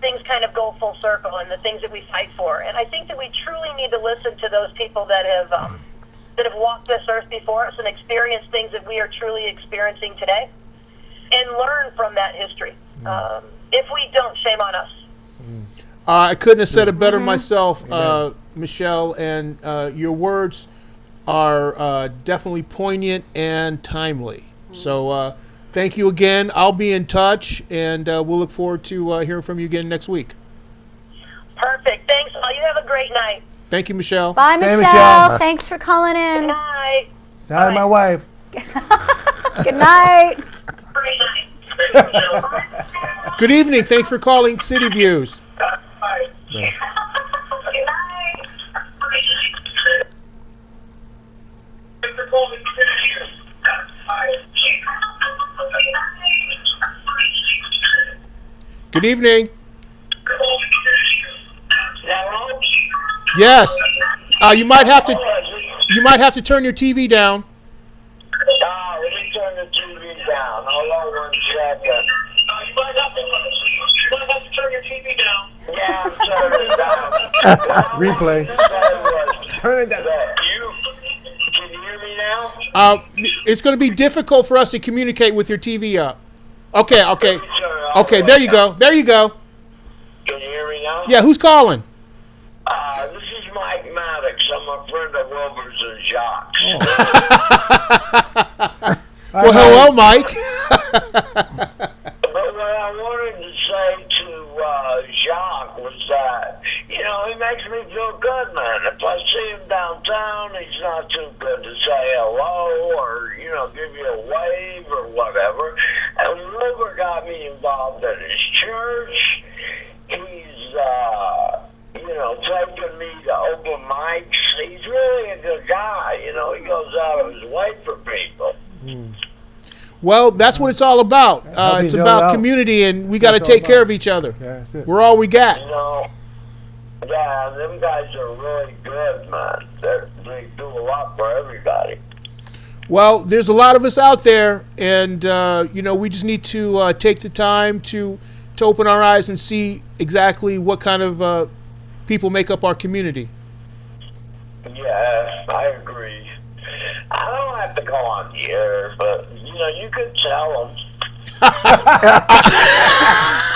things kind of go full circle and the things that we fight for. And I think that we truly need to listen to those people that have walked this earth before us and experienced things that we are truly experiencing today, and learn from that history. If we don't, shame on us. I couldn't have said it better myself, Michelle, and your words are definitely poignant and timely. So thank you again. I'll be in touch, and we'll look forward to hearing from you again next week. Perfect. Thanks all. You have a great night. Thank you, Michelle. Bye, Hey, Michelle. Michelle. Thanks for calling Good in. night. Sound my wife. Good night. Great night. Good evening. Thanks for calling City Views. Good evening. Yes. You might have to turn your TV down. Let me turn the TV down. Hold on 1 second. You might have to turn your TV down. Yeah, I'm turning it down. Replay. Turn it down. Can you hear me now? It's going to be difficult for us to communicate with your TV up. Okay. There you go. Can you hear me now? Yeah. Who's calling? This is Mike Maddox. I'm a friend of Wilbur's and Jacques. Well, hello, Mike. But what I wanted to say to Jacques was that, you know, he makes me feel good, man. If I see him downtown, he's not too good to say hello or, you know, give you a wave or whatever. And Wilbur got me involved in his church. He's, you know, taking me to open mics. He's really a good guy, you know. He goes out of his way for people. Well, that's what it's all about. It's about community, and we got to take care of each other. Yeah, that's it. We're all we got. You know, yeah, them guys are really good, man. They do a lot for everybody. Well, there's a lot of us out there, and you know, we just need to take the time to open our eyes and see exactly what kind of people make up our community. Yeah, I agree. I don't have to go on the air, but, you know, you could tell them.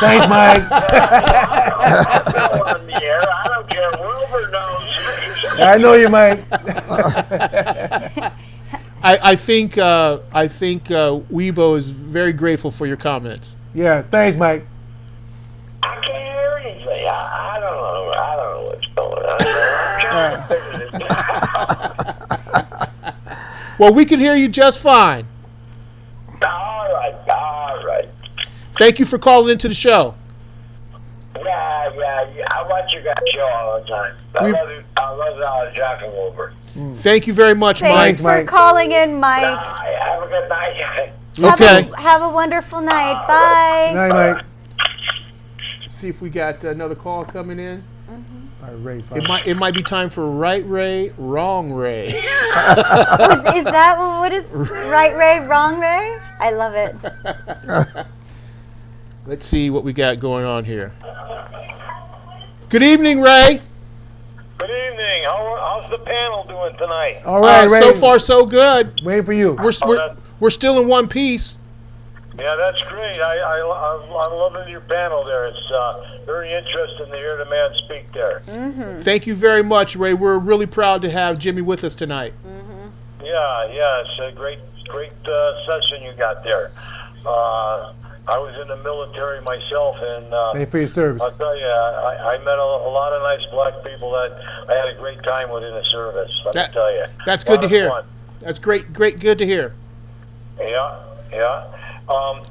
Thanks, Mike. I'll go on the air. I don't care. Wilbur knows me. I know you, Mike. I think Weibo is very grateful for your comments. Yeah, thanks, Mike. I can't hear anything. I don't know what's going on. I'm trying to figure this out. Well, we can hear you just fine. All right. Thank you for calling into the show. Yeah. I watch your guys' show all the time. I love Jack and Wilbur. Thank you very much, Thanks Mike. for calling in, Mike. Have a good night. Okay. Have a wonderful night. Bye. Good night, Mike. See if we got another call coming in. Ray, It might be time for right Ray, wrong Ray. Is that what is right Ray, wrong Ray? I love it. Let's see what we got going on here. Good evening, Ray. Good evening. How's the panel doing tonight? All right, Ray. So far, so good. Waiting for you. we're still in one piece. Yeah, that's great. I'm loving your panel there. It's very interesting to hear the man speak there. Mm-hmm. Thank you very much, Ray. We're really proud to have Jimmie with us tonight. Mm-hmm. Yeah, it's a great session you got there. I was in the military myself, and thank you for your service. I'll tell you, I met a lot of nice black people that I had a great time with in the service. Let me tell you, that's good to hear. Fun. That's great, good to hear. Yeah.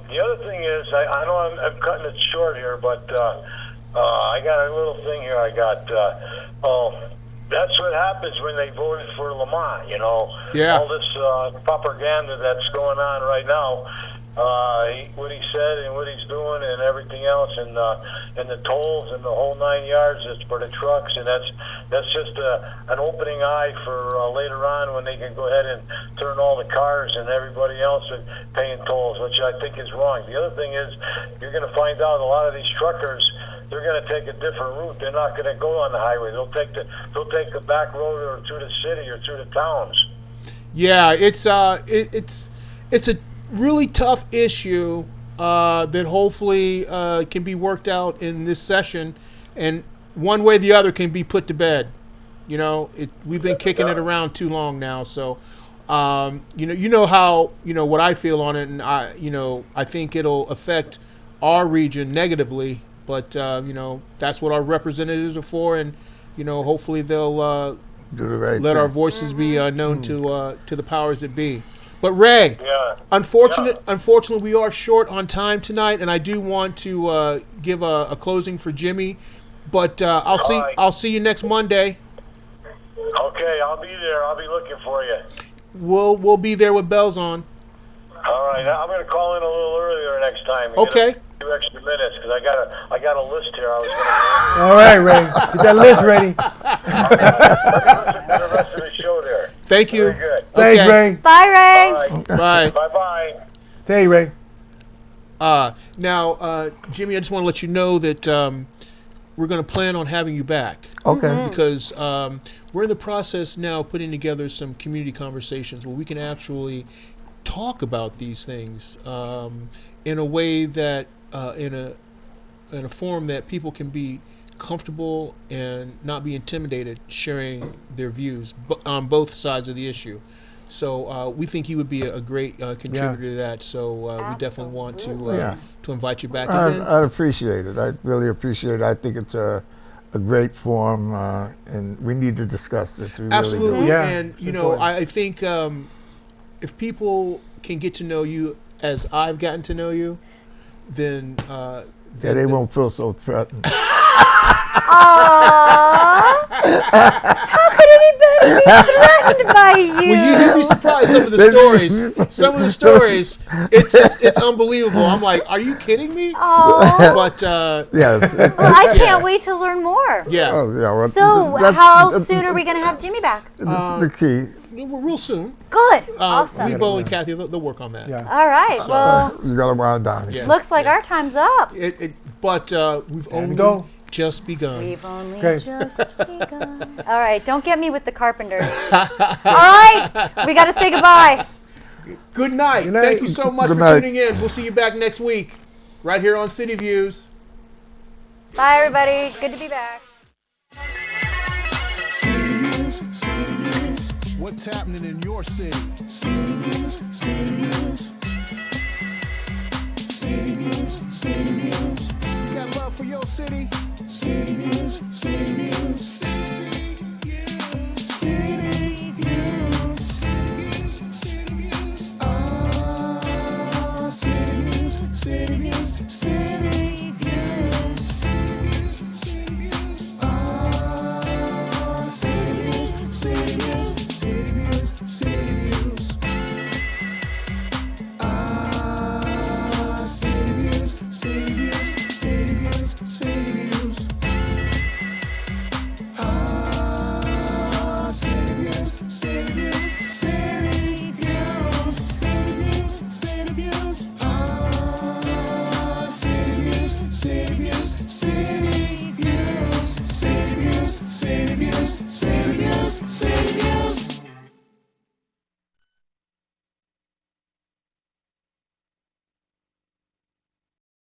The other thing is, I know I'm cutting it short here, but I got a little thing here. That's what happens when they voted for Lamont. You know, all this propaganda that's going on right now. What he said and what he's doing and everything else, and the tolls and the whole 9 yards is for the trucks, and that's just an opening eye for later on when they can go ahead and turn all the cars and everybody else are paying tolls, which I think is wrong. The other thing is, you're going to find out a lot of these truckers, they're going to take a different route. They're not going to go on the highway. They'll take the back road or through the city or through the towns. Yeah, it's a really tough issue that hopefully can be worked out in this session, and one way or the other can be put to bed. You know, we've been kicking it around too long now, so you know how what I feel on it, and I think it'll affect our region negatively, but that's what our representatives are for, and hopefully they'll do the right let thing. our voices be known to the powers that be. But Ray, unfortunately, we are short on time tonight, and I do want to give a closing for Jimmie. But I'll see you next Monday. Okay, I'll be there. I'll be looking for you. We'll be there with bells on. All right, I'm going to call in a little earlier next time. Okay. A few extra minutes because I got a list here. I was going to. All right, Ray, get that list ready. Listen to the rest of the show there. Thank you. Very good. Thanks, Ray. Bye, Ray. Right. Bye. Bye. Hey, Ray. Now, Jimmie, I just want to let you know that we're going to plan on having you back. Okay. Because we're in the process now of putting together some community conversations where we can actually talk about these things in a way that, in a form that people can be comfortable and not be intimidated sharing their views on both sides of the issue. So we think you would be a great contributor to that. So we definitely want to invite you back again. I appreciate it. I really appreciate it. I think it's a great forum, and we need to discuss this. We Absolutely. Really do. And I think if people can get to know you as I've gotten to know you, then they won't feel so threatened. How could anybody be threatened by you? Well, you'd be surprised some of the stories. Some of the stories, it's unbelievable. I'm like, are you kidding me? Oh. But yes. Well, I can't wait to learn more. Yeah. Oh, yeah. Well, So how soon are we going to have Jimmie back? This is the key. Real soon. Good. Awesome. Lebo and Kathy, they'll work on that. Yeah. All right. Well, You got to wind down. Yeah. looks like our time's up. But we've only just begun. We've only Okay. just begun. All right. Don't get me with the Carpenters. All right. We got to say goodbye. Good night. Good night. Thank you so much Good for night. tuning in. We'll see you back next week, right here on City Views. Bye, everybody. Good to be back. City Views, City Views. What's happening in your city? City Views, City Views. City Views, City Views. Got love for your city? City Views, City Views. City Views, City Views. City Views, City Views. City Views, City Views.